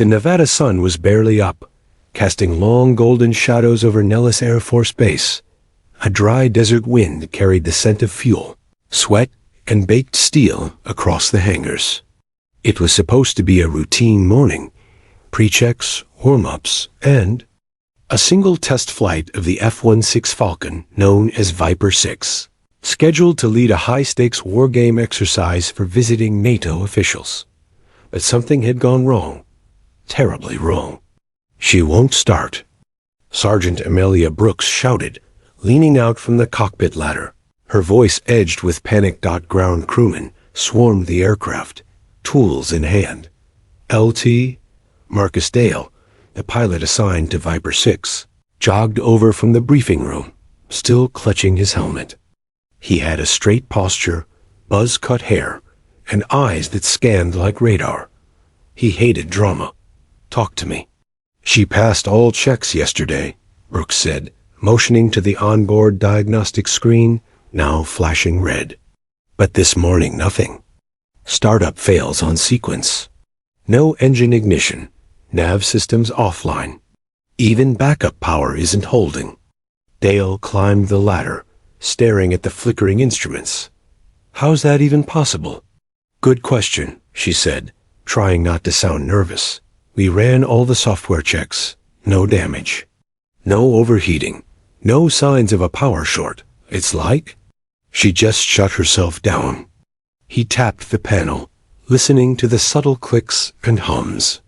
The Nevada sun was barely up, casting long golden shadows over Nellis Air Force Base. A dry desert wind carried the scent of fuel, sweat, and baked steel across the hangars. It was supposed to be a routine morning, pre-checks, warm-ups, and a single test flight of the F-16 Falcon, known as Viper 6, scheduled to lead a high-stakes war game exercise for visiting NATO officials. But something had gone wrong, terribly wrong. "She won't start," Sergeant Amelia Brooks shouted, leaning out from the cockpit ladder. Her voice, edged with panic. Ground crewmen swarmed the aircraft, tools in hand. LT Marcus Dale, the pilot assigned to Viper 6, jogged over from the briefing room, still clutching his helmet. He had a straight posture, buzz-cut hair, and eyes that scanned like radar. He hated drama. "Talk to me." "She passed all checks yesterday," Brooks said, motioning to the onboard diagnostic screen, now flashing red. "But this morning, nothing. Startup fails on sequence. No engine ignition, nav systems offline. Even backup power isn't holding." Dale climbed the ladder, staring at the flickering instruments. "How's that even possible?" "Good question," she said, trying not to sound nervous. "We ran all the software checks. No damage. No overheating. No signs of a power short. It's like she just shut herself down." He tapped the panel, listening to the subtle clicks and hums.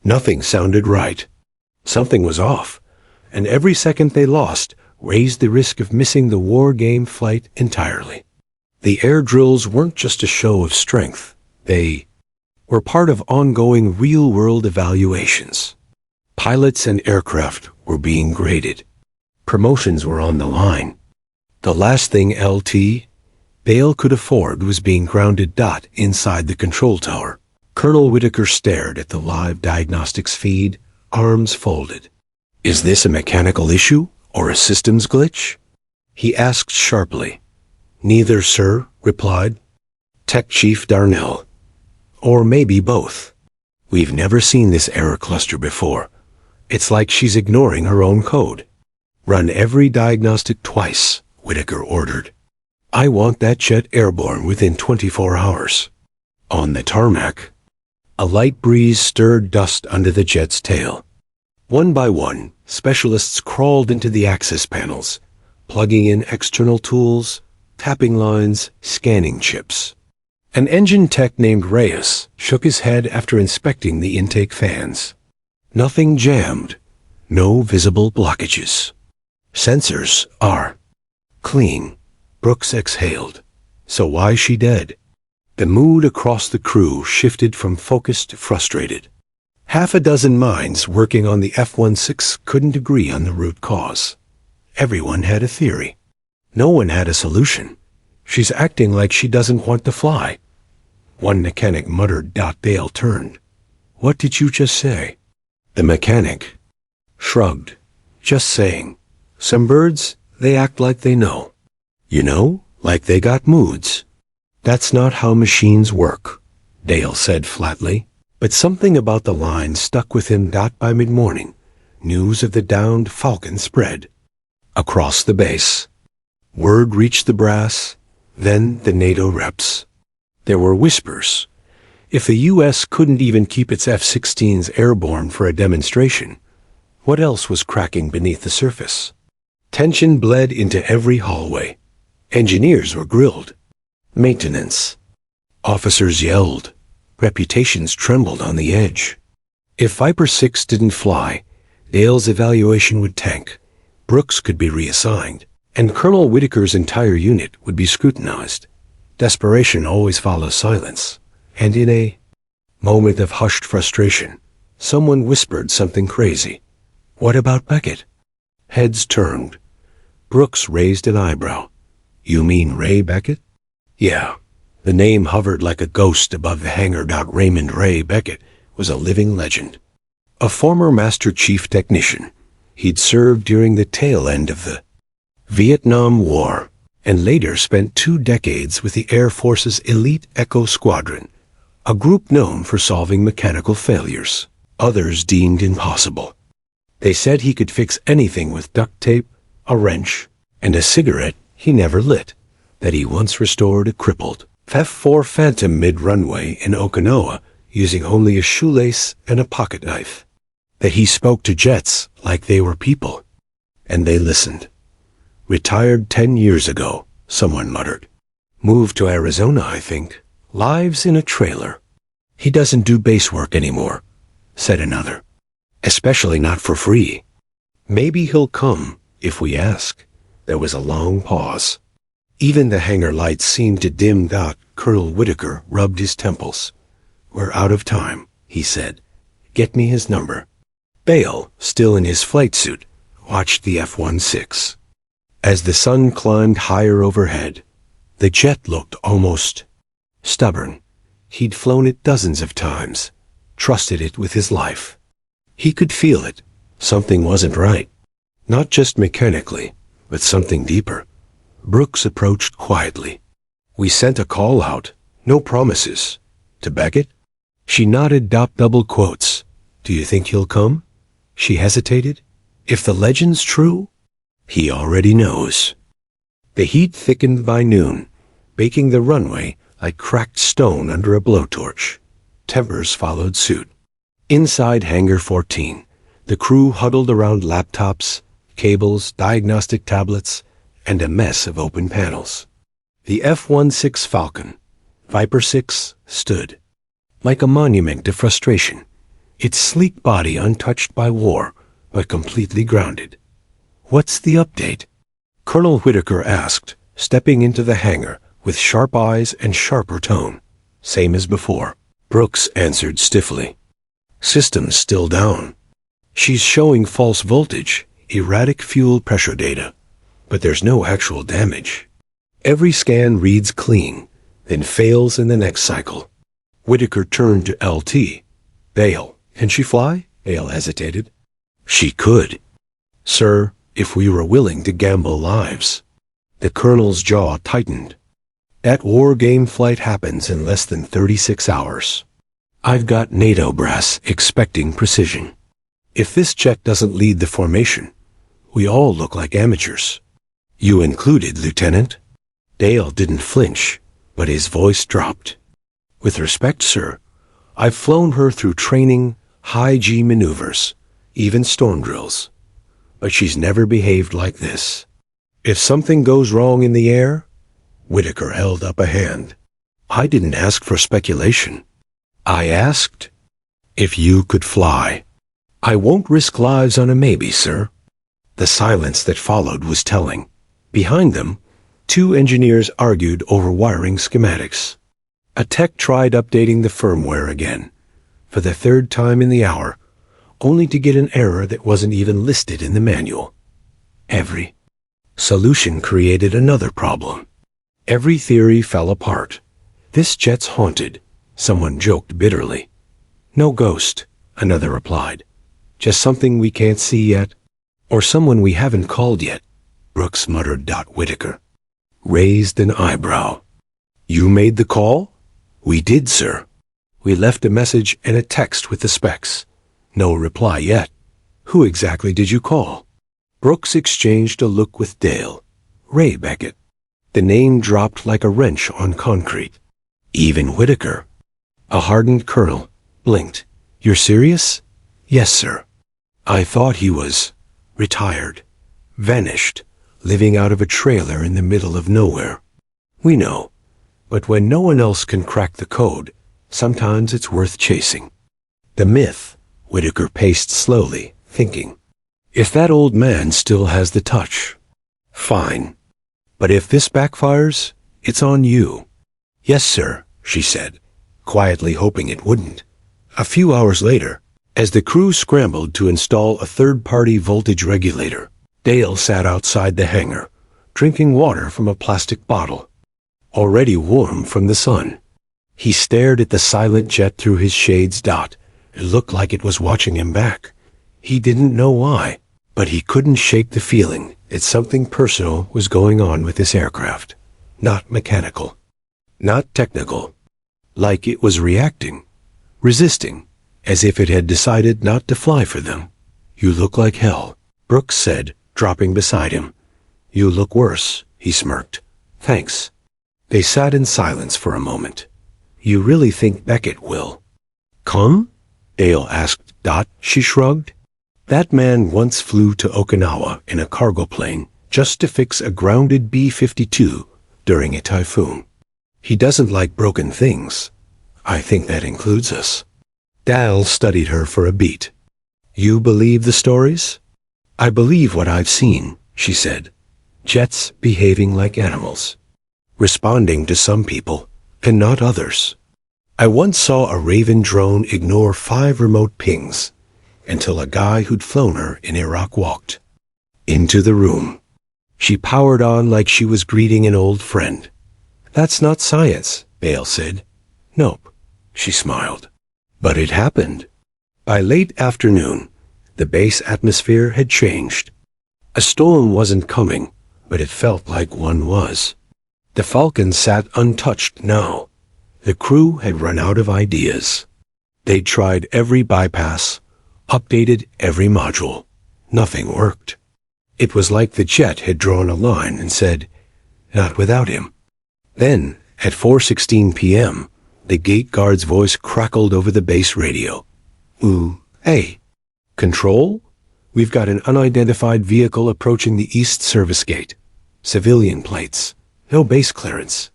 Nothing sounded right. Something was off, and every second they lost raised the risk of missing the war game flight entirely. The air drills weren't just a show of strength. They were part of ongoing real-world evaluations. Pilots and aircraft were being graded. Promotions were on the line. The last thing LT Dale could afford was being grounded. Inside the control tower, Colonel Whitaker stared at the live diagnostics feed, arms folded. "Is this a mechanical issue or a systems glitch?" he asked sharply. "Neither, sir," replied Tech Chief Darnell. "Or maybe both. We've never seen this error cluster before. It's like she's ignoring her own code." "Run every diagnostic twice," Whitaker ordered. "I want that jet airborne within 24 hours. On the tarmac." A light breeze stirred dust under the jet's tail. One by one, specialists crawled into the access panels, plugging in external tools, tapping lines, scanning chips. An engine tech named Reyes shook his head after inspecting the intake fans. Nothing jammed. No visible blockages. "Sensors are clean," Brooks exhaled. "So why's she dead?" The mood across the crew shifted from focused to frustrated. Half a dozen minds working on the F-16 couldn't agree on the root cause. Everyone had a theory. No one had a solution. "She's acting like she doesn't want to fly," one mechanic muttered. Dale turned. "What did you just say?" The mechanic shrugged. "Just saying. Some birds, they act like they know. You know, like they got moods." "That's not how machines work," Dale said flatly. But something about the line stuck with him. By mid-morning, news of the downed Falcon spread across the base. Word reached the brass, then the NATO reps. There were whispers. If the U.S. couldn't even keep its F-16s airborne for a demonstration, what else was cracking beneath the surface? Tension bled into every hallway. Engineers were grilled. Maintenance. Officers yelled. Reputations trembled on the edge. If Viper 6 didn't fly, Dale's evaluation would tank. Brooks could be reassigned, and Colonel Whitaker's entire unit would be scrutinized. Desperation always follows silence, and in a moment of hushed frustration, someone whispered something crazy. "What about Beckett?" Heads turned. Brooks raised an eyebrow. "You mean Ray Beckett?" "Yeah." The name hovered like a ghost above the hangar. Raymond Ray Beckett was a living legend. A former Master Chief Technician. He'd served during the tail end of the Vietnam War, and later spent 2 decades with the Air Force's elite Echo Squadron, a group known for solving mechanical failures. Others deemed impossible. They said he could fix anything with duct tape, a wrench, and a cigarette he never lit, that he once restored a crippled F-4 Phantom mid-runway in Okinawa using only a shoelace and a pocket knife, that he spoke to jets like they were people, and they listened. Retired 10 years ago, someone muttered. Moved to Arizona, I think. Lives in a trailer. He doesn't do base work anymore, said another. Especially not for free. Maybe he'll come, if we ask. There was a long pause. Even the hangar lights seemed to dim. Colonel Whitaker rubbed his temples. We're out of time, he said. Get me his number. Bale, still in his flight suit, watched the F-16. As the sun climbed higher overhead, the jet looked almost stubborn. He'd flown it dozens of times, trusted it with his life. He could feel it. Something wasn't right. Not just mechanically, but something deeper. Brooks approached quietly. We sent a call out, no promises. To Beckett? She nodded double quotes. Do you think he'll come? She hesitated. If the legend's true? He already knows. The heat thickened by noon, baking the runway like cracked stone under a blowtorch. Tempers followed suit. Inside Hangar 14, the crew huddled around laptops, cables, diagnostic tablets, and a mess of open panels. The F-16 Falcon, Viper 6, stood like a monument to frustration, its sleek body untouched by war, but completely grounded. What's the update? Colonel Whitaker asked, stepping into the hangar with sharp eyes and sharper tone. Same as before. Brooks answered stiffly. System's still down. She's showing false voltage, erratic fuel pressure data, but there's no actual damage. Every scan reads clean, then fails in the next cycle. Whitaker turned to LT. Bale, can she fly? Bale hesitated. She could. Sir, if we were willing to gamble lives. The colonel's jaw tightened. That war game flight happens in less than 36 hours. I've got NATO brass expecting precision. If this jet doesn't lead the formation, we all look like amateurs. You included, Lieutenant. Dale didn't flinch, but his voice dropped. With respect, sir, I've flown her through training, high-G maneuvers, even storm drills. But she's never behaved like this. If something goes wrong in the air, Whitaker held up a hand. I didn't ask for speculation. I asked if you could fly. I won't risk lives on a maybe, sir. The silence that followed was telling. Behind them, two engineers argued over wiring schematics. A tech tried updating the firmware again, for the third time in the hour, only to get an error that wasn't even listed in the manual. Every solution created another problem. Every theory fell apart. This jet's haunted, someone joked bitterly. No ghost, another replied. Just something we can't see yet, or someone we haven't called yet. Brooks muttered. Whitaker raised an eyebrow. You made the call? We did, sir. We left a message and a text with the specs. No reply yet. Who exactly did you call? Brooks exchanged a look with Dale. Ray Beckett. The name dropped like a wrench on concrete. Even Whitaker, a hardened colonel, blinked. You're serious? Yes, sir. I thought he was retired, vanished, living out of a trailer in the middle of nowhere. We know, but when no one else can crack the code, sometimes it's worth chasing. The myth, Whitaker paced slowly, thinking. If that old man still has the touch, fine. But if this backfires, it's on you. Yes, sir, she said, quietly hoping it wouldn't. A few hours later, as the crew scrambled to install a third-party voltage regulator, Dale sat outside the hangar, drinking water from a plastic bottle, already warm from the sun. He stared at the silent jet through his shades. It looked like it was watching him back. He didn't know why, but he couldn't shake the feeling that something personal was going on with this aircraft. Not mechanical, not technical. Like it was reacting, resisting, as if it had decided not to fly for them. "You look like hell," Brooks said, dropping beside him. "You look worse," he smirked. "Thanks." They sat in silence for a moment. "You really think Beckett will come?" Dale asked Dot. She shrugged. "That man once flew to Okinawa in a cargo plane just to fix a grounded B-52 during a typhoon. He doesn't like broken things. I think that includes us." Dal studied her for a beat. "You believe the stories?" "I believe what I've seen," she said. "Jets behaving like animals, responding to some people and not others. I once saw a Raven drone ignore 5 remote pings until a guy who'd flown her in Iraq walked into the room. She powered on like she was greeting an old friend." "That's not science," Bale said. "Nope," she smiled. "But it happened." By late afternoon, the base atmosphere had changed. A storm wasn't coming, but it felt like one was. The Falcon sat untouched now. The crew had run out of ideas. They'd tried every bypass, updated every module. Nothing worked. It was like the jet had drawn a line and said, "Not without him." Then, at 4:16 p.m., the gate guard's voice crackled over the base radio. "Ooh, hey. Control? We've got an unidentified vehicle approaching the east service gate. Civilian plates. No base clearance.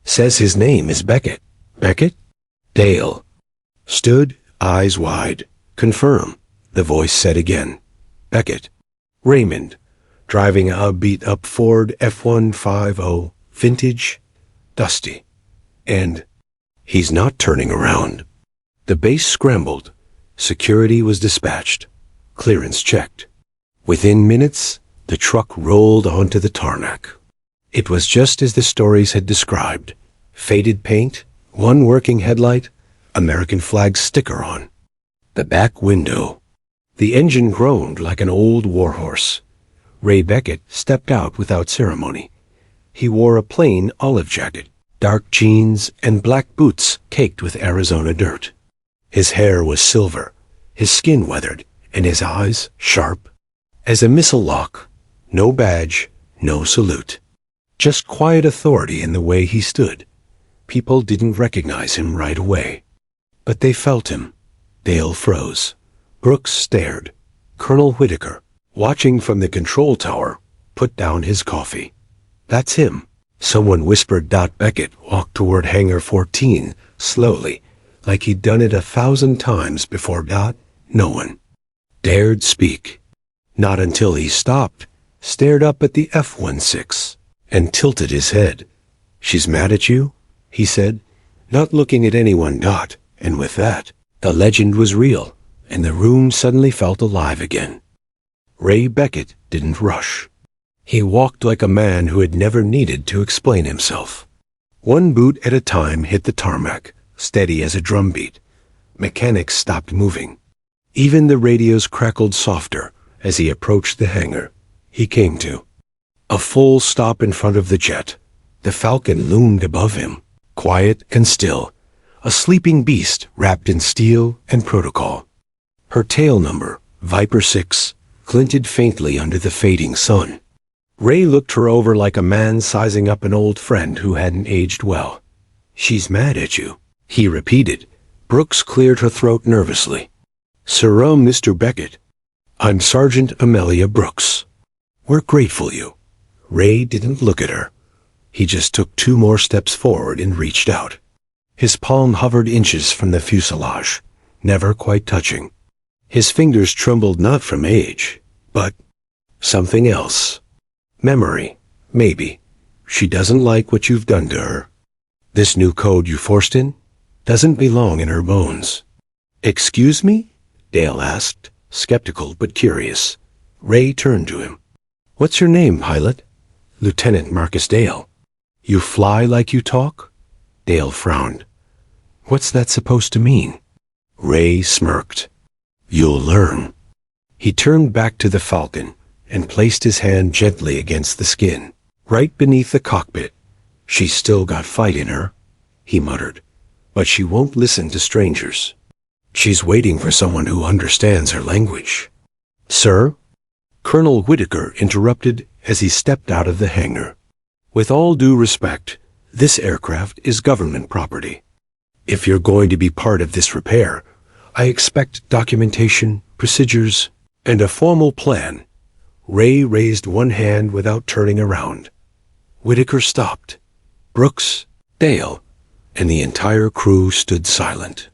Says his name is Beckett." "Beckett?" Dale stood, eyes wide. "Confirm," the voice said again. "Beckett. Raymond, driving a beat-up Ford F-150, vintage, dusty. And he's not turning around." The base scrambled. Security was dispatched. Clearance checked. Within minutes, the truck rolled onto the tarmac. It was just as the stories had described. Faded paint, one working headlight, American flag sticker on. The back window. The engine groaned like an old warhorse. Ray Beckett stepped out without ceremony. He wore a plain olive jacket, dark jeans, and black boots caked with Arizona dirt. His hair was silver, his skin weathered, and his eyes sharp as a missile lock. No badge, no salute. Just quiet authority in the way he stood. People didn't recognize him right away. But they felt him. Dale froze. Brooks stared. Colonel Whitaker, watching from the control tower, put down his coffee. "That's him." Someone whispered. Beckett walked toward Hangar 14, slowly, like he'd done it 1,000 times before. No one dared speak. Not until he stopped, stared up at the F-16, and tilted his head. "She's mad at you?" he said, not looking at anyone. And with that, the legend was real, and the room suddenly felt alive again. Ray Beckett didn't rush. He walked like a man who had never needed to explain himself. One boot at a time hit the tarmac, steady as a drumbeat. Mechanics stopped moving. Even the radios crackled softer as he approached the hangar. He came to a full stop in front of the jet. The Falcon loomed above him, quiet and still, a sleeping beast wrapped in steel and protocol. Her tail number, Viper 6, glinted faintly under the fading sun. Ray looked her over like a man sizing up an old friend who hadn't aged well. "She's mad at you," he repeated. Brooks cleared her throat nervously. "Sarum, Mr. Beckett. I'm Sergeant Amelia Brooks. We're grateful you." Ray didn't look at her. He just took 2 more steps forward and reached out. His palm hovered inches from the fuselage, never quite touching. His fingers trembled not from age, but something else. Memory, maybe. She doesn't like what you've done to her. This new code you forced in doesn't belong in her bones. "Excuse me?" Dale asked, skeptical but curious. Ray turned to him. "What's your name, pilot?" "Lieutenant Marcus Dale." "You fly like you talk?" Dale frowned. "What's that supposed to mean?" Ray smirked. "You'll learn." He turned back to the Falcon and placed his hand gently against the skin, right beneath the cockpit. "She's still got fight in her," he muttered, "but she won't listen to strangers." She's waiting for someone who understands her language. Sir? Colonel Whitaker interrupted as he stepped out of the hangar. With all due respect, this aircraft is government property. If you're going to be part of this repair, I expect documentation, procedures, and a formal plan. Ray raised one hand without turning around. Whitaker stopped. Brooks, Dale, and the entire crew stood silent,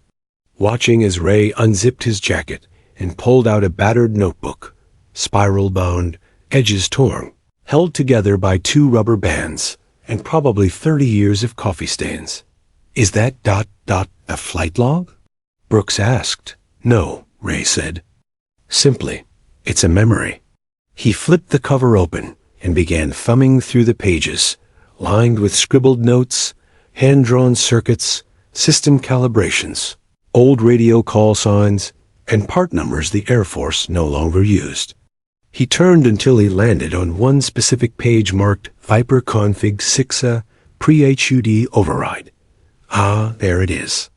watching as Ray unzipped his jacket and pulled out a battered notebook, spiral-bound, edges torn, held together by 2 rubber bands and probably 30 years of coffee stains. Is that ... a flight log? Brooks asked. No, Ray said. Simply, it's a memory. He flipped the cover open and began thumbing through the pages, lined with scribbled notes, hand-drawn circuits, system calibrations, old radio call signs, and part numbers the Air Force no longer used. He turned until he landed on one specific page marked Viper Config 6A Pre-HUD Override. Ah, there it is.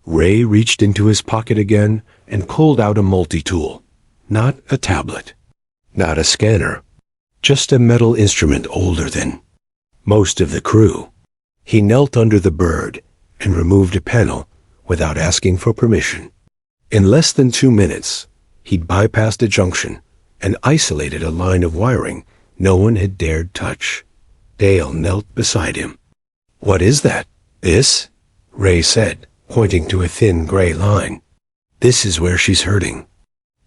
Ray reached into his pocket again and pulled out a multi-tool. Not a tablet. Not a scanner. Just a metal instrument older than most of the crew. He knelt under the bird and removed a panel without asking for permission. In less than 2 minutes, he'd bypassed a junction and isolated a line of wiring no one had dared touch. Dale knelt beside him. What is that? This? Ray said, pointing to a thin gray line. This is where she's hurting.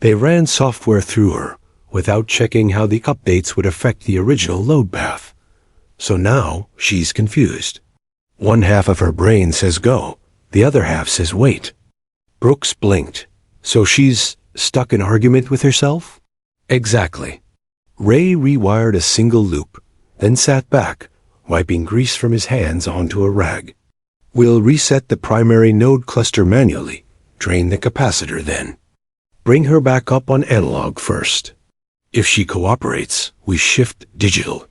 They ran software through her without checking how the updates would affect the original load path. So now she's confused. One half of her brain says go, the other half says wait. Brooks blinked. So she's stuck in argument with herself? Exactly. Ray rewired a single loop, then sat back, wiping grease from his hands onto a rag. We'll reset the primary node cluster manually, drain the capacitor then. Bring her back up on analog first. If she cooperates, we shift digital.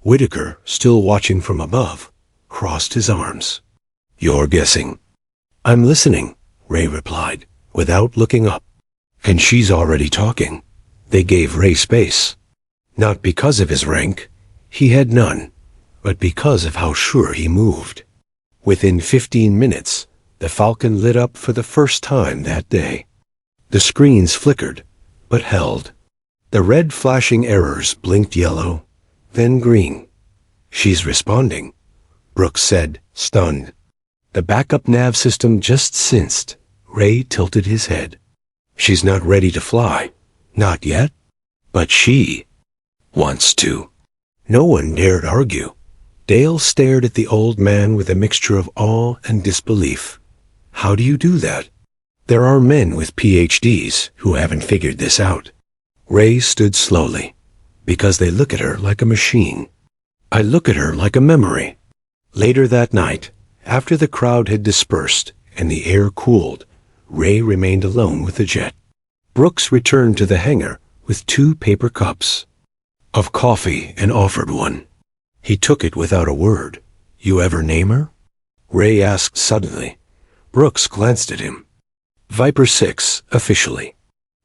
Whitaker, still watching from above, crossed his arms. You're guessing. I'm listening, Ray replied, without looking up. And she's already talking. They gave Ray space. Not because of his rank, he had none, but because of how sure he moved. Within 15 minutes, the Falcon lit up for the first time that day. The screens flickered, but held. The red flashing errors blinked yellow, then green. She's responding, Brooks said, stunned. The backup nav system just sensed. Ray tilted his head. She's not ready to fly. Not yet. But she wants to. No one dared argue. Dale stared at the old man with a mixture of awe and disbelief. How do you do that? There are men with PhDs who haven't figured this out. Ray stood slowly, because they look at her like a machine. I look at her like a memory. Later that night, after the crowd had dispersed and the air cooled, Ray remained alone with the jet. Brooks returned to the hangar with 2 paper cups of coffee and offered one. He took it without a word. You ever name her? Ray asked suddenly. Brooks glanced at him. Viper 6, officially.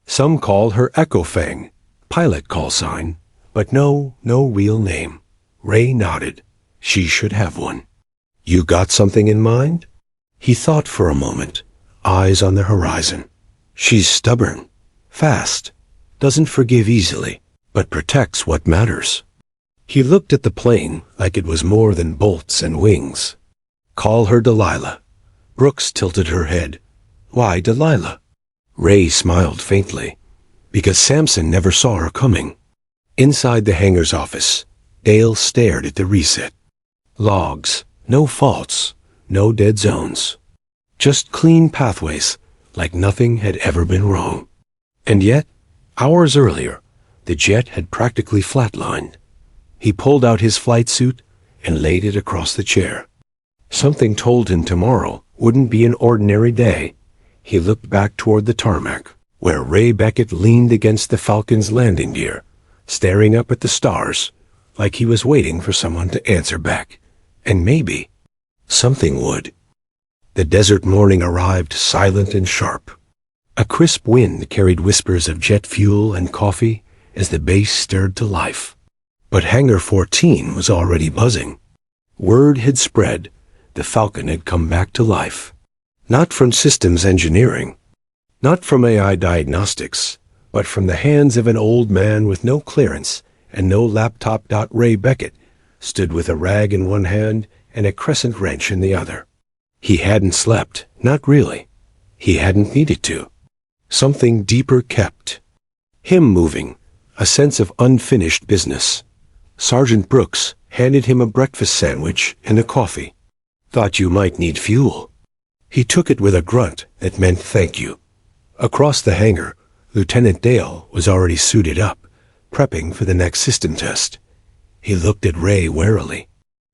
Some call her Echo Fang, pilot call sign, but no real name. Ray nodded. She should have one. You got something in mind? He thought for a moment, eyes on the horizon. She's stubborn, fast, doesn't forgive easily, but protects what matters. He looked at the plane like it was more than bolts and wings. Call her Delilah. Brooks tilted her head. Why Delilah? Ray smiled faintly, because Samson never saw her coming. Inside the hangar's office, Dale stared at the reset. Logs, no faults, no dead zones. Just clean pathways, like nothing had ever been wrong. And yet, hours earlier, the jet had practically flatlined. He pulled out his flight suit and laid it across the chair. Something told him tomorrow wouldn't be an ordinary day. He looked back toward the tarmac, where Ray Beckett leaned against the Falcon's landing gear, staring up at the stars, like he was waiting for someone to answer back. And maybe something would. The desert morning arrived silent and sharp. A crisp wind carried whispers of jet fuel and coffee as the base stirred to life. But Hangar 14 was already buzzing. Word had spread. The Falcon had come back to life. Not from systems engineering, not from AI diagnostics, but from the hands of an old man with no clearance and no laptop. Ray Beckett stood with a rag in one hand and a crescent wrench in the other. He hadn't slept, not really. He hadn't needed to. Something deeper kept him moving, a sense of unfinished business. Sergeant Brooks handed him a breakfast sandwich and a coffee. Thought you might need fuel. He took it with a grunt that meant thank you. Across the hangar, Lieutenant Dale was already suited up, prepping for the next system test. He looked at Ray warily.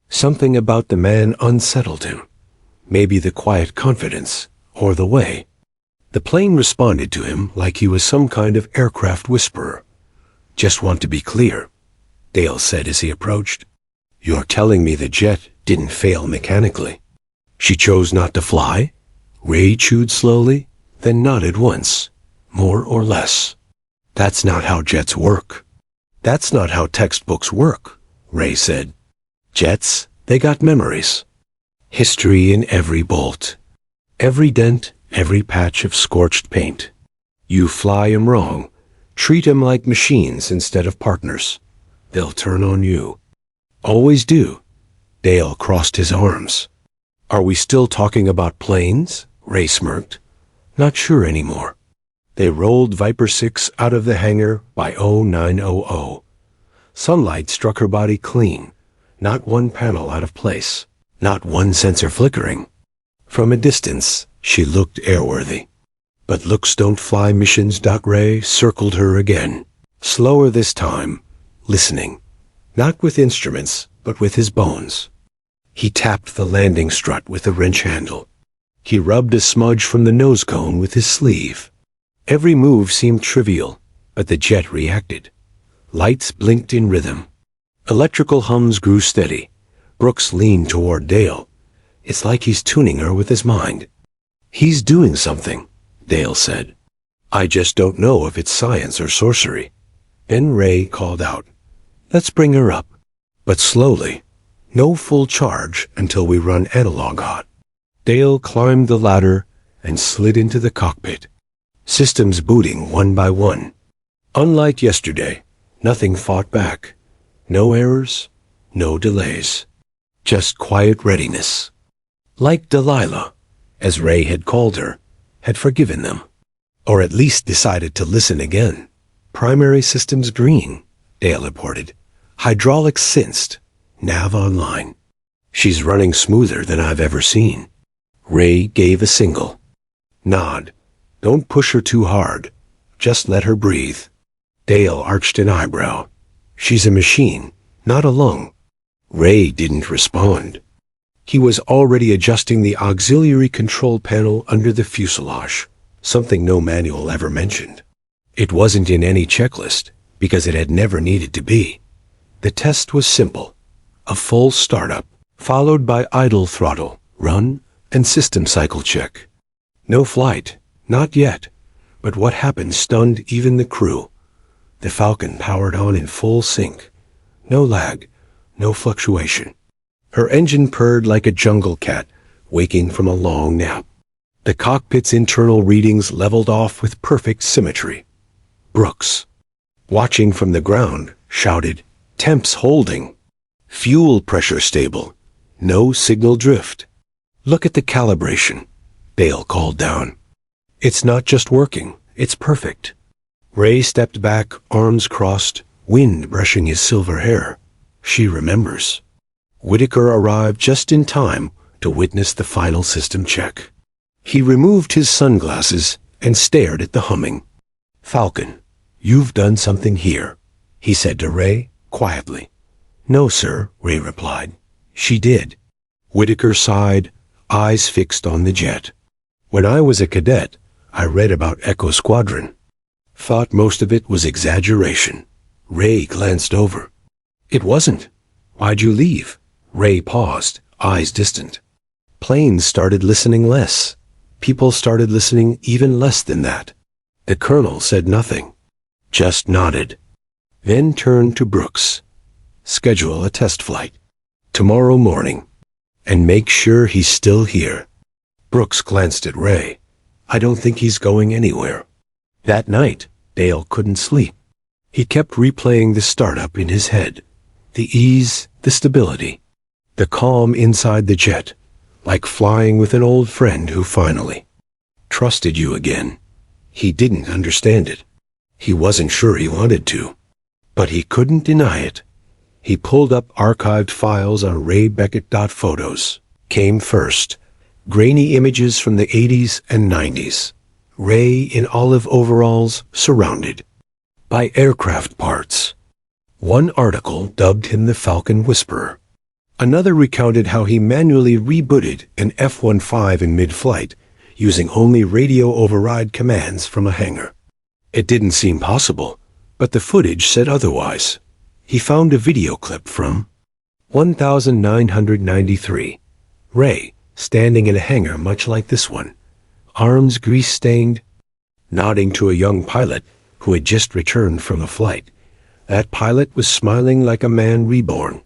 Something about the man unsettled him. Maybe the quiet confidence, or the way. The plane responded to him like he was some kind of aircraft whisperer. Just want to be clear, Dale said as he approached. You're telling me the jet didn't fail mechanically. She chose not to fly? Ray chewed slowly, then nodded once, more or less. That's not how jets work. That's not how textbooks work, Ray said. Jets, they got memories. History in every bolt. Every dent, every patch of scorched paint. You fly 'em wrong. Treat 'em like machines instead of partners. They'll turn on you. Always do. Dale crossed his arms. Are we still talking about planes? Ray smirked. Not sure anymore. They rolled Viper 6 out of the hangar by 0900. Sunlight struck her body clean. Not one panel out of place. Not one sensor flickering. From a distance, she looked airworthy. But looks don't fly missions. Ray circled her again. Slower this time, listening. Not with instruments, but with his bones. He tapped the landing strut with a wrench handle. He rubbed a smudge from the nose cone with his sleeve. Every move seemed trivial, but the jet reacted. Lights blinked in rhythm. Electrical hums grew steady. Brooks leaned toward Dale. It's like he's tuning her with his mind. He's doing something, Dale said. I just don't know if it's science or sorcery. Then Ray called out, Let's bring her up. But slowly. No full charge until we run analog hot. Dale climbed the ladder and slid into the cockpit. Systems booting one by one. Unlike yesterday, nothing fought back. No errors, no delays. Just quiet readiness. Like Delilah, as Ray had called her, had forgiven them. Or at least decided to listen again. Primary systems green, Dale reported. Hydraulics sensed. Nav online. She's running smoother than I've ever seen. Ray gave a single. Nod. Don't push her too hard. Just let her breathe. Dale arched an eyebrow. She's a machine, not a lung. Ray didn't respond. He was already adjusting the auxiliary control panel under the fuselage, something no manual ever mentioned. It wasn't in any checklist, because it had never needed to be. The test was simple. A full startup, followed by idle throttle, run, and system cycle check. No flight, not yet, but what happened stunned even the crew. The Falcon powered on in full sync. No lag, no fluctuation. Her engine purred like a jungle cat, waking from a long nap. The cockpit's internal readings leveled off with perfect symmetry. Brooks, watching from the ground, shouted, Temps holding. Fuel pressure stable. No signal drift. Look at the calibration, Dale called down. It's not just working, it's perfect. Ray stepped back, arms crossed, wind brushing his silver hair. She remembers. Whitaker arrived just in time to witness the final system check. He removed his sunglasses and stared at the humming. Falcon, you've done something here, he said to Ray, quietly. No, sir, Ray replied. She did. Whitaker sighed, eyes fixed on the jet. When I was a cadet, I read about Echo Squadron. Thought most of it was exaggeration. Ray glanced over. It wasn't. Why'd you leave? Ray paused, eyes distant. Planes started listening less. People started listening even less than that. The colonel said nothing, just nodded, then turned to Brooks. Schedule a test flight. Tomorrow morning. And make sure he's still here. Brooks glanced at Ray. I don't think he's going anywhere. That night, Dale couldn't sleep. He kept replaying the startup in his head. The ease, the stability, the calm inside the jet, like flying with an old friend who finally trusted you again. He didn't understand it. He wasn't sure he wanted to, but he couldn't deny it. He pulled up archived files on Ray Beckett.photos. Came first, grainy images from the 80s and 90s. Ray in olive overalls, surrounded by aircraft parts. One article dubbed him the Falcon Whisperer. Another recounted how he manually rebooted an F-15 in mid-flight, using only radio override commands from a hangar. It didn't seem possible, but the footage said otherwise. He found a video clip from 1993. Ray, standing in a hangar much like this one, arms grease-stained, nodding to a young pilot who had just returned from a flight. That pilot was smiling like a man reborn.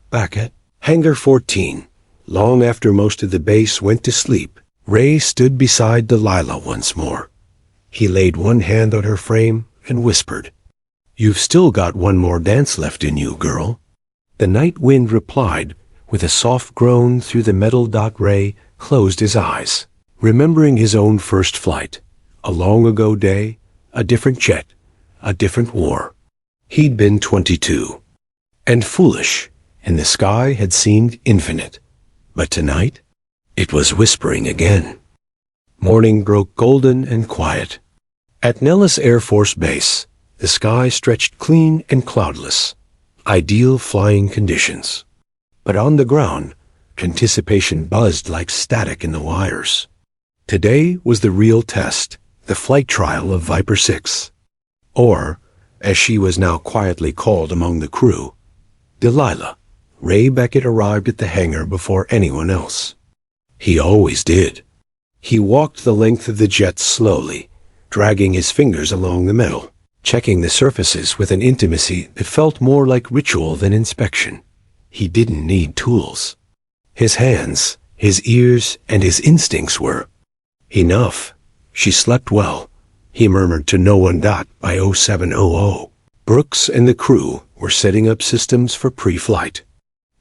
Back at Hangar 14, long after most of the base went to sleep, Ray stood beside Delilah once more. He laid one hand on her frame and whispered, "You've still got one more dance left in you, girl." The night wind replied with a soft groan through the metal. Ray closed his eyes, remembering his own first flight, a long-ago day, a different jet, a different war. He'd been 22, and foolish, and the sky had seemed infinite. But tonight, it was whispering again. Morning broke golden and quiet. At Nellis Air Force Base, the sky stretched clean and cloudless, ideal flying conditions. But on the ground, anticipation buzzed like static in the wires. Today was the real test, the flight trial of Viper 6. Or, as she was now quietly called among the crew, Delilah. Ray Beckett arrived at the hangar before anyone else. He always did. He walked the length of the jet slowly, dragging his fingers along the metal, checking the surfaces with an intimacy that felt more like ritual than inspection. He didn't need tools. His hands, his ears, and his instincts were enough. She slept well, he murmured to no one. By 0700, Brooks and the crew were setting up systems for pre-flight.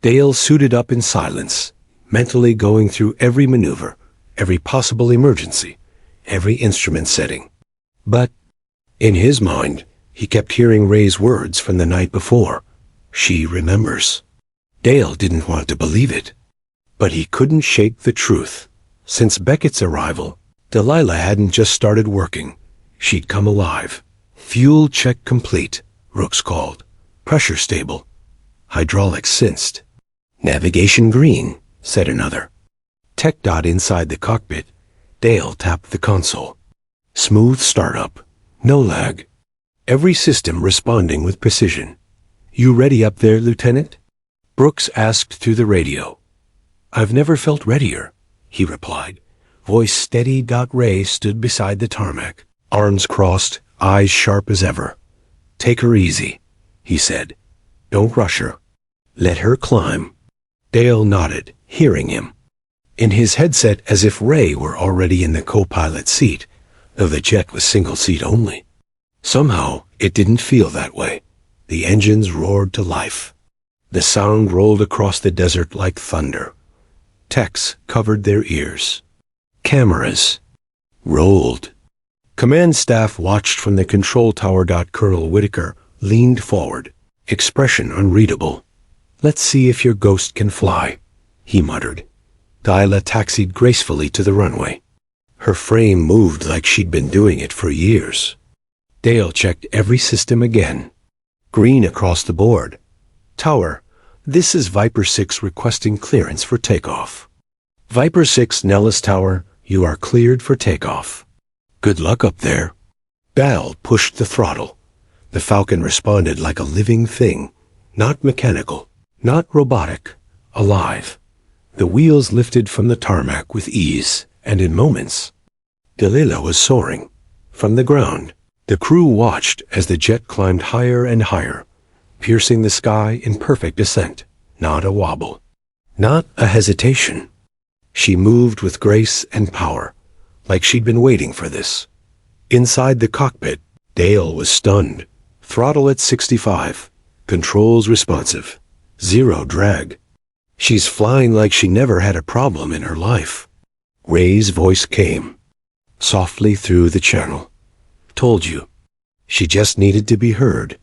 Dale suited up in silence, mentally going through every maneuver, every possible emergency, every instrument setting. But, in his mind, he kept hearing Ray's words from the night before. She remembers. Dale didn't want to believe it, but he couldn't shake the truth. Since Beckett's arrival, Delilah hadn't just started working. She'd come alive. Fuel check complete, Rooks called. Pressure stable. Hydraulics sensed. Navigation green, said another. Tech dot inside the cockpit. Dale tapped the console. Smooth startup. No lag. Every system responding with precision. You ready up there, Lieutenant? Brooks asked through the radio. I've never felt readier, he replied. Voice steady. Ray stood beside the tarmac, arms crossed, eyes sharp as ever. Take her easy, he said. Don't rush her. Let her climb. Dale nodded, hearing him. In his headset, as if Ray were already in the co-pilot seat, though the jet was single seat only. Somehow, it didn't feel that way. The engines roared to life. The sound rolled across the desert like thunder. Techs covered their ears. Cameras rolled. Command staff watched from the control tower. Colonel Whitaker leaned forward, expression unreadable. Let's see if your ghost can fly, he muttered. Delilah taxied gracefully to the runway. Her frame moved like she'd been doing it for years. Dale checked every system again. Green across the board. Tower, this is Viper 6 requesting clearance for takeoff. Viper 6 Nellis Tower, you are cleared for takeoff. Good luck up there. Dal pushed the throttle. The Falcon responded like a living thing, not mechanical, not robotic, alive. The wheels lifted from the tarmac with ease, and in moments, Delilah was soaring. From the ground, the crew watched as the jet climbed higher and higher, piercing the sky in perfect descent. Not a wobble. Not a hesitation. She moved with grace and power, like she'd been waiting for this. Inside the cockpit, Dale was stunned. Throttle at 65. Controls responsive. Zero drag. She's flying like she never had a problem in her life. Ray's voice came, softly through the channel. Told you. She just needed to be heard.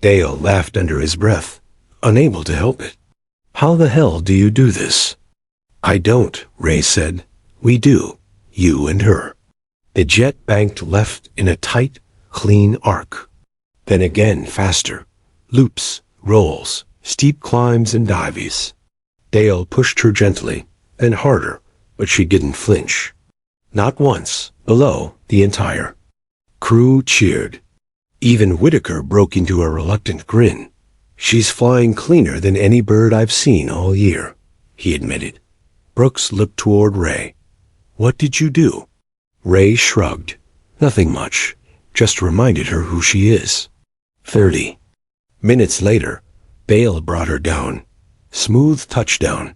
Dale laughed under his breath, unable to help it. How the hell do you do this? I don't, Ray said. We do. You and her. The jet banked left in a tight, clean arc. Then again faster. Loops, rolls, steep climbs and dives. Dale pushed her gently, then harder, but she didn't flinch. Not once. Below, the entire crew cheered. Even Whitaker broke into a reluctant grin. She's flying cleaner than any bird I've seen all year, he admitted. Brooks looked toward Ray. What did you do? Ray shrugged. Nothing much. Just reminded her who she is. 30 minutes later, Bale brought her down. Smooth touchdown.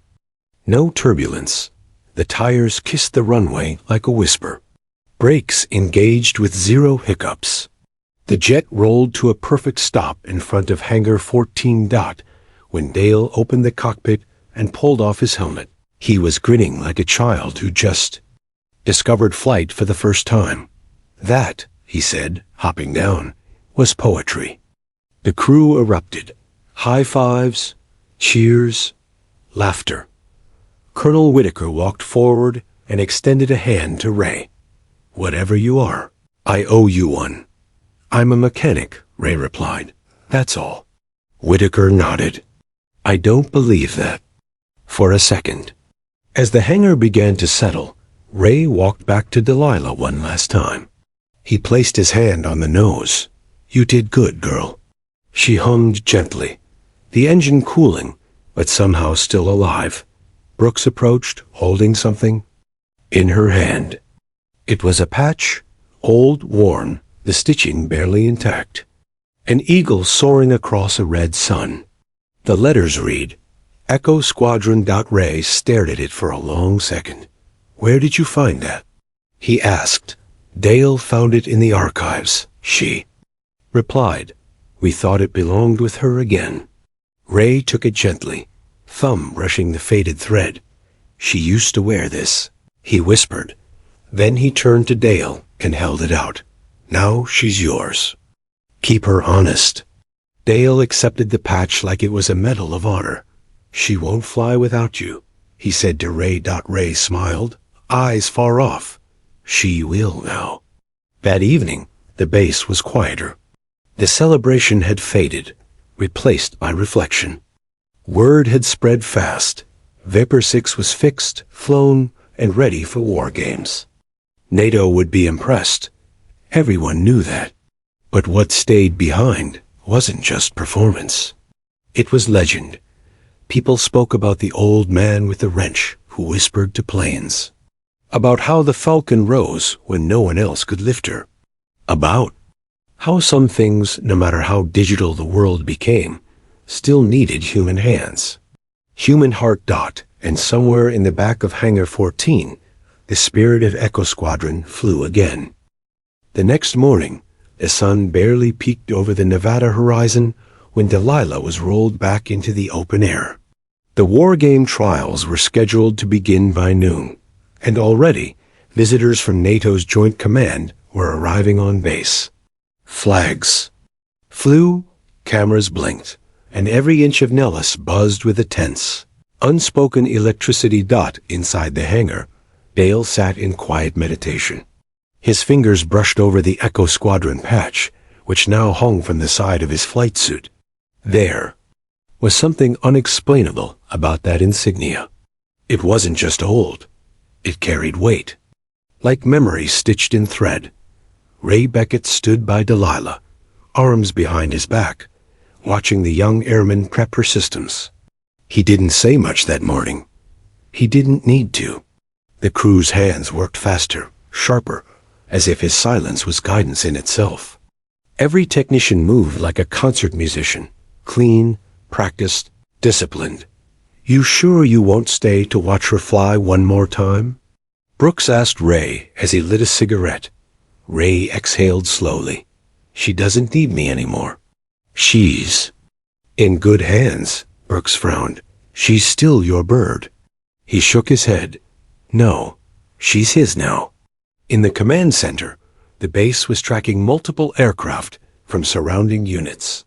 No turbulence. The tires kissed the runway like a whisper. Brakes engaged with zero hiccups. The jet rolled to a perfect stop in front of Hangar 14. When Dale opened the cockpit and pulled off his helmet. He was grinning like a child who just discovered flight for the first time. That, he said, hopping down, was poetry. The crew erupted. High fives, cheers, laughter. Colonel Whitaker walked forward and extended a hand to Ray. Whatever you are, I owe you one. I'm a mechanic, Ray replied. That's all. Whitaker nodded. I don't believe that. For a second. As the hangar began to settle, Ray walked back to Delilah one last time. He placed his hand on the nose. You did good, girl. She hummed gently, the engine cooling, but somehow still alive. Brooks approached, holding something in her hand. It was a patch, old, worn, the stitching barely intact. An eagle soaring across a red sun. The letters read, Echo Squadron. Ray stared at it for a long second. Where did you find that? He asked. Dale found it in the archives, she replied. We thought it belonged with her again. Ray took it gently, thumb brushing the faded thread. She used to wear this, he whispered. Then he turned to Dale and held it out. Now she's yours. Keep her honest. Dale accepted the patch like it was a medal of honor. She won't fly without you, he said to Ray. Ray smiled, eyes far off. She will now. That evening, the base was quieter. The celebration had faded, replaced by reflection. Word had spread fast. Vapor 6 was fixed, flown, and ready for war games. NATO would be impressed. Everyone knew that. But what stayed behind wasn't just performance. It was legend. People spoke about the old man with the wrench who whispered to planes. About how the Falcon rose when no one else could lift her. About how some things, no matter how digital the world became, still needed human hands. Human heart. And somewhere in the back of Hangar 14, the spirit of Echo Squadron flew again. The next morning, the sun barely peeked over the Nevada horizon when Delilah was rolled back into the open air. The war game trials were scheduled to begin by noon, and already visitors from NATO's Joint Command were arriving on base. Flags flew, cameras blinked, and every inch of Nellis buzzed with a tense, unspoken electricity. Inside the hangar, Dale sat in quiet meditation. His fingers brushed over the Echo Squadron patch, which now hung from the side of his flight suit. There was something unexplainable about that insignia. It wasn't just old. It carried weight, like memory stitched in thread. Ray Beckett stood by Delilah, arms behind his back, watching the young airman prep her systems. He didn't say much that morning. He didn't need to. The crew's hands worked faster, sharper, as if his silence was guidance in itself. Every technician moved like a concert musician, clean, practiced, disciplined. "You sure you won't stay to watch her fly one more time?" Brooks asked Ray as he lit a cigarette. Ray exhaled slowly. "She doesn't need me anymore." "She's in good hands," Brooks frowned. "She's still your bird." He shook his head. "No, she's his now." In the command center, the base was tracking multiple aircraft from surrounding units.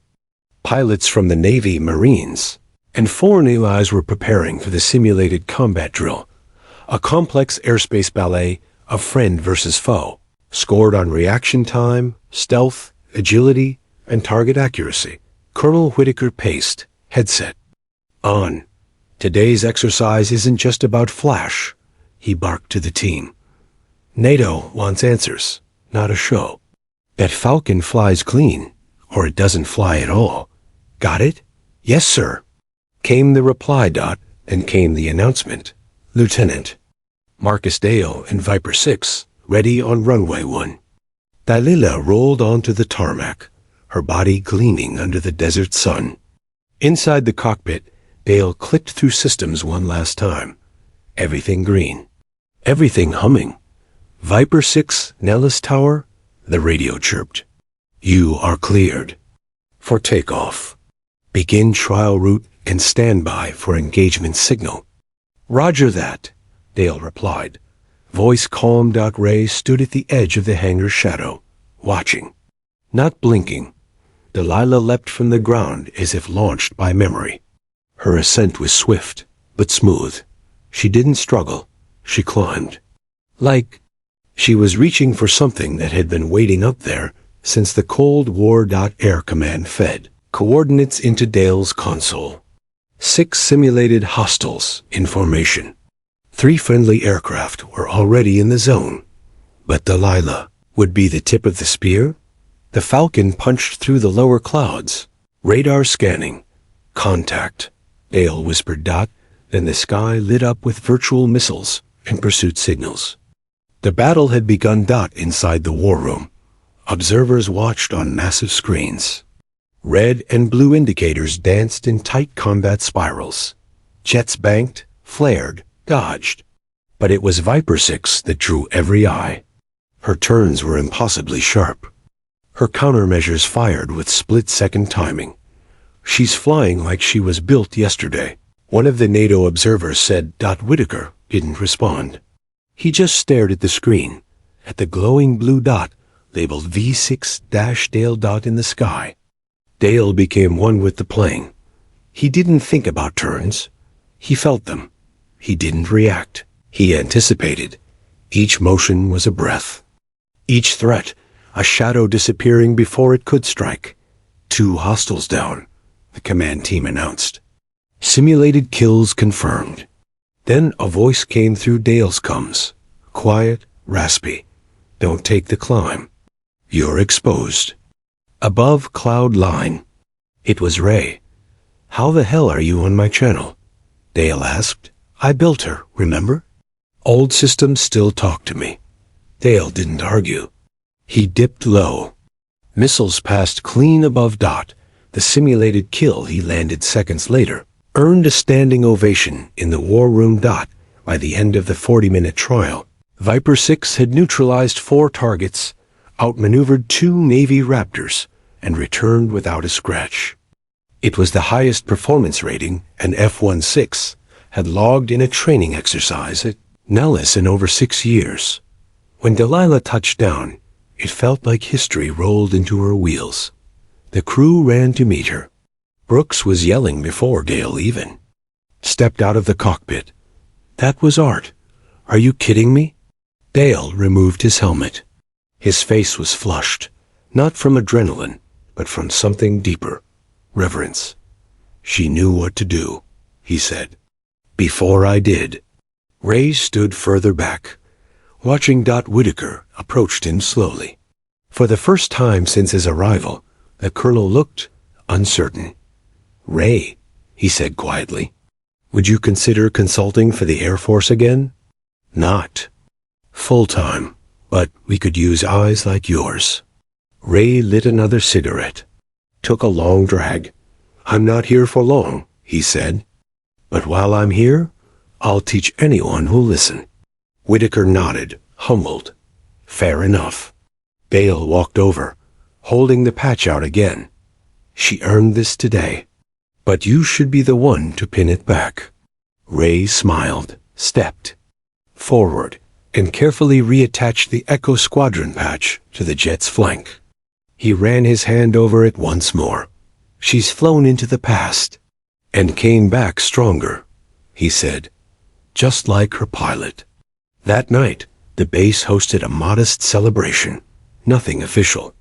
Pilots from the Navy, Marines, and foreign allies were preparing for the simulated combat drill, a complex airspace ballet of friend versus foe, scored on reaction time, stealth, agility, and target accuracy. Colonel Whitaker paced, headset on. "Today's exercise isn't just about flash," he barked to the team. "NATO wants answers, not a show. That Falcon flies clean, or it doesn't fly at all. Got it?" "Yes, sir," came the reply. And came the announcement. "Lieutenant Marcus Dale and Viper 6, ready on runway 1. Delilah rolled onto the tarmac, her body gleaming under the desert sun. Inside the cockpit, Dale clicked through systems one last time. Everything green. Everything humming. "Viper 6, Nellis Tower," the radio chirped. "You are cleared for takeoff. Begin trial route and stand by for engagement signal." "Roger that," Dale replied. Voice calm. Ray stood at the edge of the hangar's shadow, watching, not blinking. Delilah leapt from the ground as if launched by memory. Her ascent was swift, but smooth. She didn't struggle. She climbed. Like she was reaching for something that had been waiting up there since the Cold War. Air Command fed coordinates into Dale's console. 6 simulated hostiles in formation. 3 friendly aircraft were already in the zone. But Delilah would be the tip of the spear? The Falcon punched through the lower clouds. "Radar scanning. Contact," Dale whispered. Then the sky lit up with virtual missiles and pursuit signals. The battle had begun. Inside the war room, observers watched on massive screens. Red and blue indicators danced in tight combat spirals. Jets banked, flared, dodged. But it was Viper 6 that drew every eye. Her turns were impossibly sharp. Her countermeasures fired with split-second timing. "She's flying like she was built yesterday," one of the NATO observers said. Whitaker didn't respond. He just stared at the screen, at the glowing blue dot labeled V6-Dale. In the sky. Dale became one with the plane. He didn't think about turns. He felt them. He didn't react. He anticipated. Each motion was a breath. Each threat, a shadow disappearing before it could strike. 2 hostiles down, the command team announced. Simulated kills confirmed. Then a voice came through Dale's comms. Quiet, raspy. "Don't take the climb. You're exposed." Above cloud line. It was Ray. "How the hell are you on my channel?" Dale asked. "I built her, remember? Old systems still talk to me." Dale didn't argue. He dipped low. Missiles passed clean above. The simulated kill he landed seconds later earned a standing ovation in the war room. By the end of the 40-minute trial, Viper 6 had neutralized 4 targets, outmaneuvered 2 Navy Raptors, and returned without a scratch. It was the highest performance rating an F-16 had logged in a training exercise at Nellis in over 6 years. When Delilah touched down, it felt like history rolled into her wheels. The crew ran to meet her. Brooks was yelling before Dale even stepped out of the cockpit. "That was art. Are you kidding me?" Dale removed his helmet. His face was flushed, not from adrenaline, but from something deeper. Reverence. "She knew what to do," he said. "Before I did." Ray stood further back, watching. Whitaker approached him slowly. For the first time since his arrival, the colonel looked uncertain. "Ray," he said quietly, "would you consider consulting for the Air Force again?" "Not full-time," But we could use eyes like yours. Ray lit another cigarette, took a long drag. I'm not here for long, he said. But while I'm here, I'll teach anyone who'll listen. Whitaker nodded, humbled. Fair enough. Dale walked over, holding the patch out again. She earned this today. But you should be the one to pin it back. Ray smiled, stepped forward, and carefully reattached the Echo Squadron patch to the jet's flank. He ran his hand over it once more. She's flown into the past, and came back stronger, he said, just like her pilot. That night, the base hosted a modest celebration. Nothing official.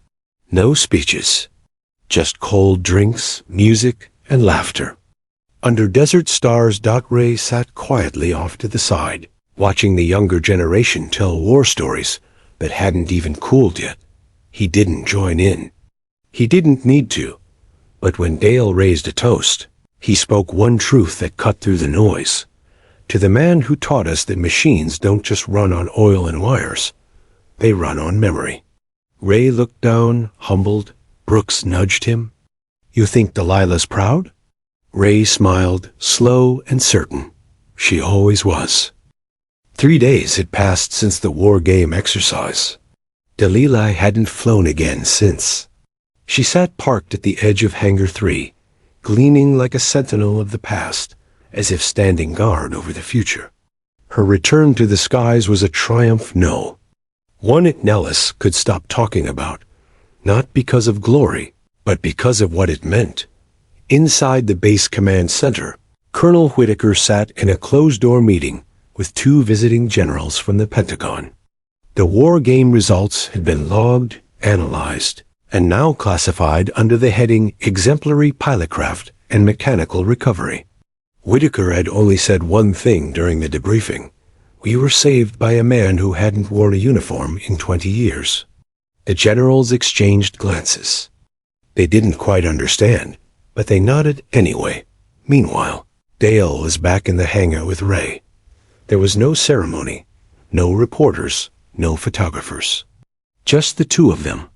No speeches. Just cold drinks, music, and laughter. Under desert stars, Ray sat quietly off to the side, watching the younger generation tell war stories that hadn't even cooled yet. He didn't join in. He didn't need to. But when Dale raised a toast, he spoke one truth that cut through the noise. To the man who taught us that machines don't just run on oil and wires. They run on memory. Ray looked down, humbled. Brooks nudged him. You think Delilah's proud? Ray smiled, slow and certain. She always was. 3 days had passed since the war game exercise. Delilah hadn't flown again since. She sat parked at the edge of Hangar 3, gleaming like a sentinel of the past, as if standing guard over the future. Her return to the skies was a triumph no. One it Nellis could stop talking about, not because of glory, but because of what it meant. Inside the base command center, Colonel Whitaker sat in a closed-door meeting with 2 visiting generals from the Pentagon. The war game results had been logged, analyzed, and now classified under the heading Exemplary Pilotcraft and Mechanical Recovery. Whitaker had only said one thing during the debriefing. We were saved by a man who hadn't worn a uniform in 20 years. The generals exchanged glances. They didn't quite understand, but they nodded anyway. Meanwhile, Dale was back in the hangar with Ray. There was no ceremony, no reporters, no photographers. Just the 2 of them,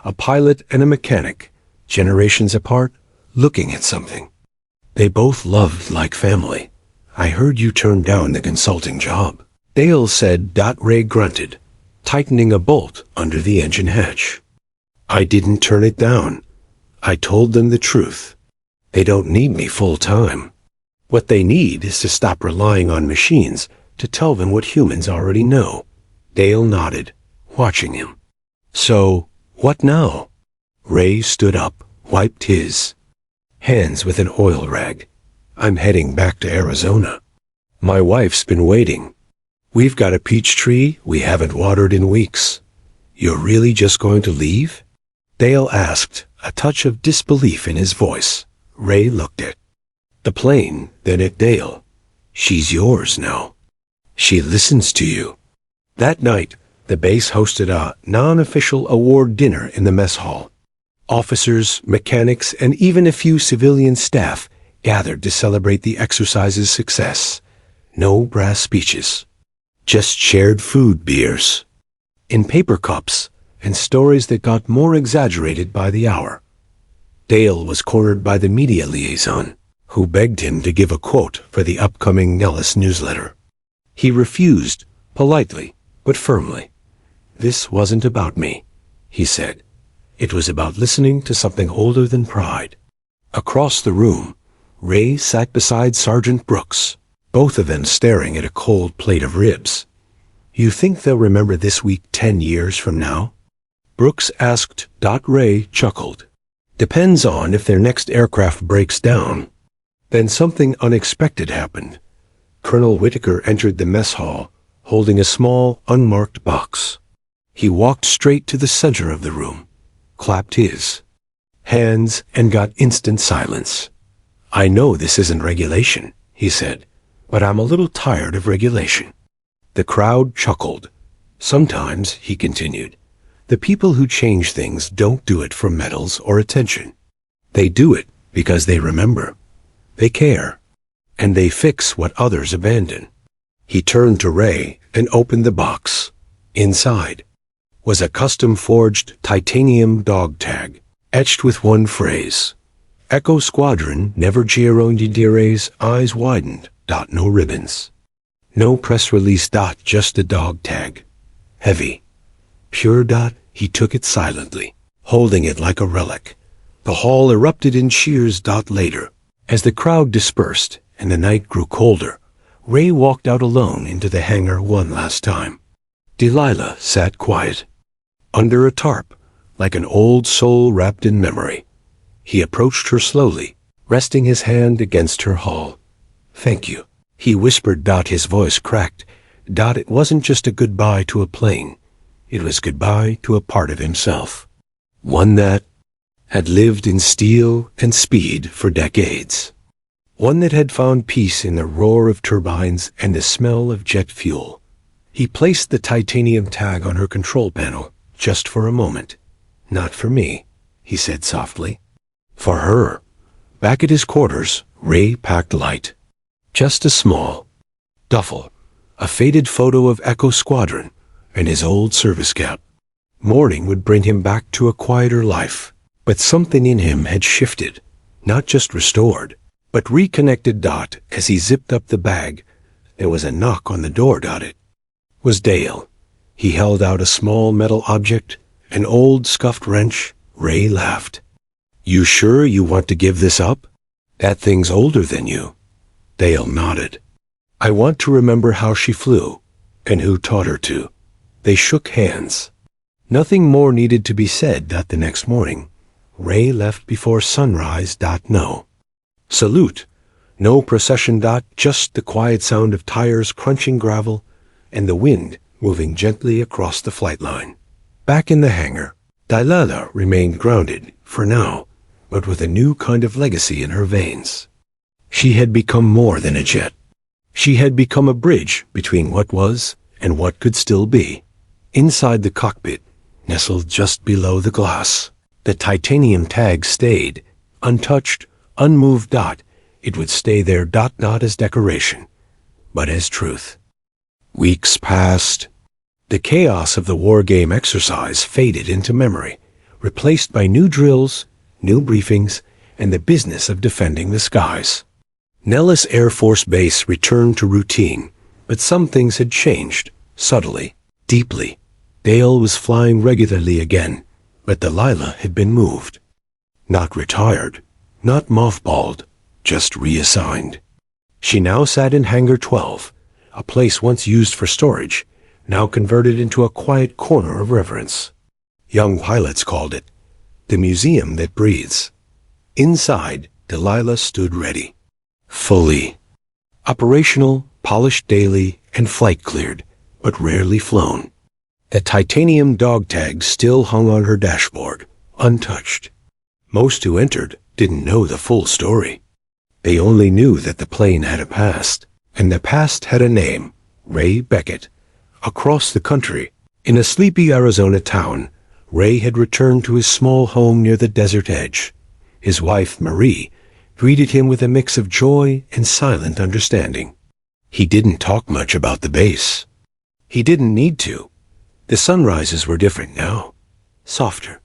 a pilot and a mechanic, generations apart, looking at something. They both loved like family. I heard you turned down the consulting job. Dale said. Ray grunted, tightening a bolt under the engine hatch. I didn't turn it down. I told them the truth. They don't need me full-time. What they need is to stop relying on machines to tell them what humans already know. Dale nodded, watching him. So, what now? Ray stood up, wiped his hands with an oil rag. I'm heading back to Arizona. My wife's been waiting. We've got a peach tree we haven't watered in weeks. You're really just going to leave? Dale asked, a touch of disbelief in his voice. Ray looked at the plane, then at Dale. She's yours now. She listens to you. That night, the base hosted a non-official award dinner in the mess hall. Officers, mechanics, and even a few civilian staff gathered to celebrate the exercise's success. No brass speeches. Just shared food beers. In paper cups, and stories that got more exaggerated by the hour. Dale was cornered by the media liaison, who begged him to give a quote for the upcoming Nellis newsletter. He refused, politely, but firmly. This wasn't about me, he said. It was about listening to something older than pride. Across the room, Ray sat beside Sergeant Brooks, both of them staring at a cold plate of ribs. You think they'll remember this week 10 years from now? Brooks asked. Ray chuckled. Depends on if their next aircraft breaks down. Then something unexpected happened. Colonel Whitaker entered the mess hall, holding a small, unmarked box. He walked straight to the center of the room, clapped his hands, and got instant silence. I know this isn't regulation, he said, but I'm a little tired of regulation. The crowd chuckled. Sometimes, he continued, the people who change things don't do it for medals or attention. They do it because they remember. They care. And they fix what others abandon. He turned to Ray and opened the box. Inside, was a custom-forged titanium dog tag, etched with one phrase. Echo Squadron never Girondire's eyes widened. No ribbons. No press release. Just a dog tag. Heavy. Pure. He took it silently, holding it like a relic. The hall erupted in cheers. Later, as the crowd dispersed and the night grew colder, Ray walked out alone into the hangar one last time. Delilah sat quiet, under a tarp, like an old soul wrapped in memory. He approached her slowly, resting his hand against her hull. "Thank you," he whispered. His voice cracked. It wasn't just a goodbye to a plane. It was goodbye to a part of himself. One that had lived in steel and speed for decades. One that had found peace in the roar of turbines and the smell of jet fuel. He placed the titanium tag on her control panel, just for a moment. "Not for me," he said softly. For her. Back at his quarters, Ray packed light. Just a small duffel, a faded photo of Echo Squadron, and his old service cap. Morning would bring him back to a quieter life, but something in him had shifted, not just restored, but reconnected. As he zipped up the bag, there was a knock on the door. It was Dale. He held out a small metal object, an old scuffed wrench. Ray laughed. "You sure you want to give this up? That thing's older than you." Dale nodded. "I want to remember how she flew, and who taught her to." They shook hands. Nothing more needed to be said. The next morning, Ray left before sunrise. No salute, no procession. Just the quiet sound of tires crunching gravel and the wind moving gently across the flight line. Back in the hangar, Delilah remained grounded, for now, but with a new kind of legacy in her veins. She had become more than a jet. She had become a bridge between what was and what could still be. Inside the cockpit, nestled just below the glass, the titanium tag stayed, untouched, unmoved. It would stay there. Not as decoration, but as truth. Weeks passed. The chaos of the war game exercise faded into memory, replaced by new drills, new briefings, and the business of defending the skies. Nellis Air Force Base returned to routine, but some things had changed, subtly, deeply. Dale was flying regularly again, but Delilah had been moved. Not retired, not mothballed, just reassigned. She now sat in Hangar 12, a place once used for storage, now converted into a quiet corner of reverence. Young pilots called it the museum that breathes. Inside, Delilah stood ready. Fully operational, polished daily, and flight cleared, but rarely flown. The titanium dog tag still hung on her dashboard, untouched. Most who entered didn't know the full story. They only knew that the plane had a past, and the past had a name, Ray Beckett. Across the country, in a sleepy Arizona town, Ray had returned to his small home near the desert edge. His wife, Marie, greeted him with a mix of joy and silent understanding. He didn't talk much about the base. He didn't need to. The sunrises were different now, softer.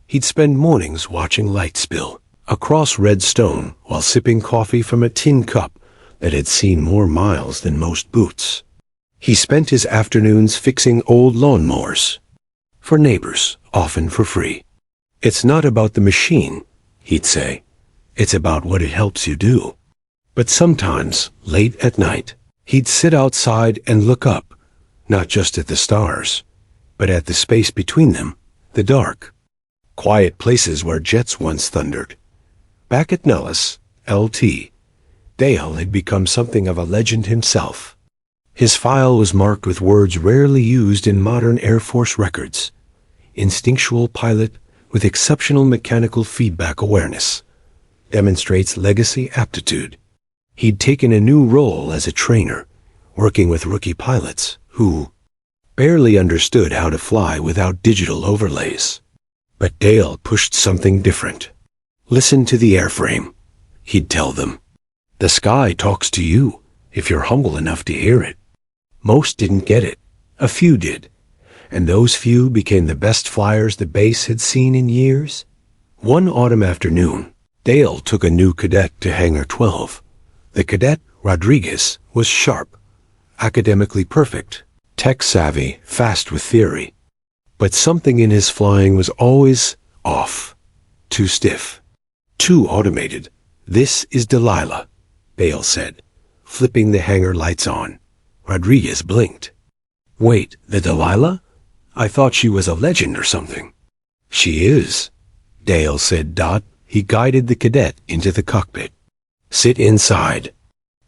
He'd spend mornings watching light spill across red stone while sipping coffee from a tin cup that had seen more miles than most boots. He spent his afternoons fixing old lawnmowers, for neighbors, often for free. "It's not about the machine," he'd say. "It's about what it helps you do." But sometimes, late at night, he'd sit outside and look up, not just at the stars, but at the space between them, the dark. Quiet places where jets once thundered. Back at Nellis, LT, Dale had become something of a legend himself. His file was marked with words rarely used in modern Air Force records. Instinctual pilot with exceptional mechanical feedback awareness. Demonstrates legacy aptitude. He'd taken a new role as a trainer, working with rookie pilots who barely understood how to fly without digital overlays. But Dale pushed something different. "Listen to the airframe," he'd tell them. "The sky talks to you, if you're humble enough to hear it." Most didn't get it. A few did. and those few became the best flyers the base had seen in years. One autumn afternoon, Dale took a new cadet to Hangar 12. The cadet, Rodriguez, was sharp, academically perfect, tech-savvy, fast with theory. But something in his flying was always off, too stiff, too automated. "This is Delilah," Dale said, flipping the hangar lights on. Rodriguez blinked. "Wait, the Delilah? I thought she was a legend or something." "She is," Dale said. He guided the cadet into the cockpit. "Sit inside."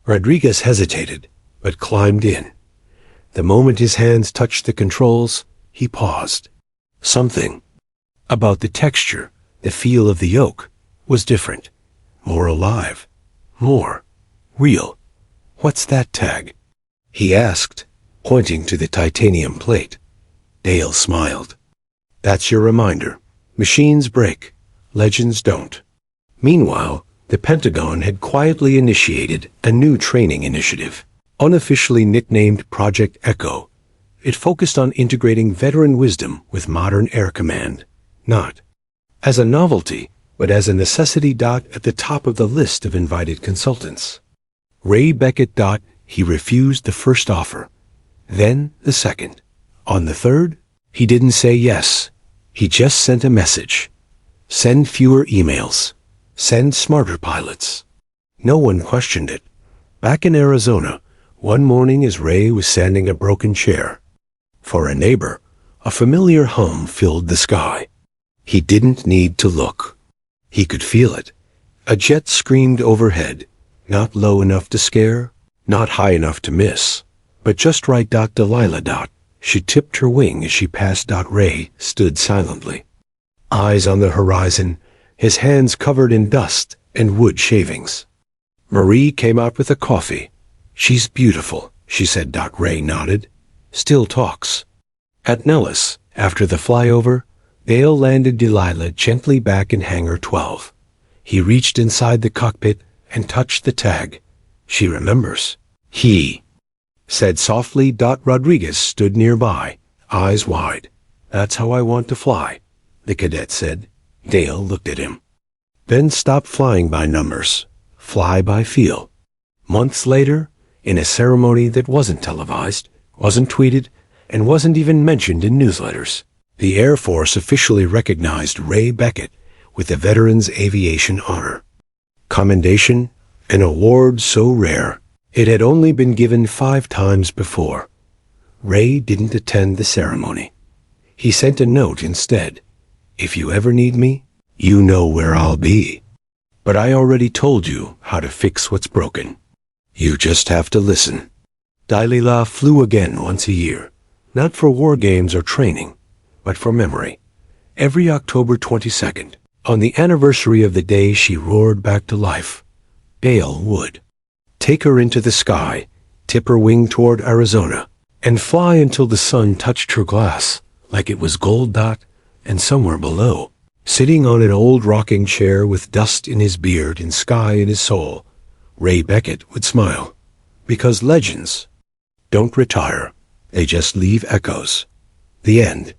Rodriguez hesitated, but climbed in. The moment his hands touched the controls, he paused. Something about the texture, the feel of the yoke, was different, more alive, more real. "What's that tag?" he asked, pointing to the titanium plate. Dale smiled. "That's your reminder. Machines break, legends don't." Meanwhile, the Pentagon had quietly initiated a new training initiative, unofficially nicknamed Project Echo. It focused on integrating veteran wisdom with modern air command, not as a novelty, but as a necessity. At the top of the list of invited consultants, Ray Beckett. He refused the first offer, then the second. On the third, he didn't say yes. He just sent a message. Send fewer emails. Send smarter pilots. No one questioned it. Back in Arizona, one morning as Ray was sanding a broken chair for a neighbor, a familiar hum filled the sky. He didn't need to look. He could feel it. A jet screamed overhead, not low enough to scare, not high enough to miss, but just right. Delilah. She tipped her wing as she passed. Ray stood silently, eyes on the horizon, his hands covered in dust and wood shavings. Marie came out with a coffee. "She's beautiful," she said. Ray nodded. "Still talks." At Nellis, after the flyover, Dale landed Delilah gently back in Hangar 12. He reached inside the cockpit and touched the tag. "She remembers," he said softly. Rodriguez stood nearby, eyes wide. "That's how I want to fly," the cadet said. Dale looked at him. "Then stop flying by numbers. Fly by feel." Months later, in a ceremony that wasn't televised, wasn't tweeted, and wasn't even mentioned in newsletters, the Air Force officially recognized Ray Beckett with the Veterans Aviation Honor. Commendation, an award so rare, it had only been given 5 times before. Ray didn't attend the ceremony. He sent a note instead. "If you ever need me, you know where I'll be. But I already told you how to fix what's broken. You just have to listen." Delilah flew again once a year, not for war games or training, but for memory. Every October 22nd, on the anniversary of the day she roared back to life, Dale would take her into the sky, tip her wing toward Arizona, and fly until the sun touched her glass like it was gold. And somewhere below, sitting on an old rocking chair with dust in his beard and sky in his soul, Ray Beckett would smile. Because legends don't retire, they just leave echoes. The end.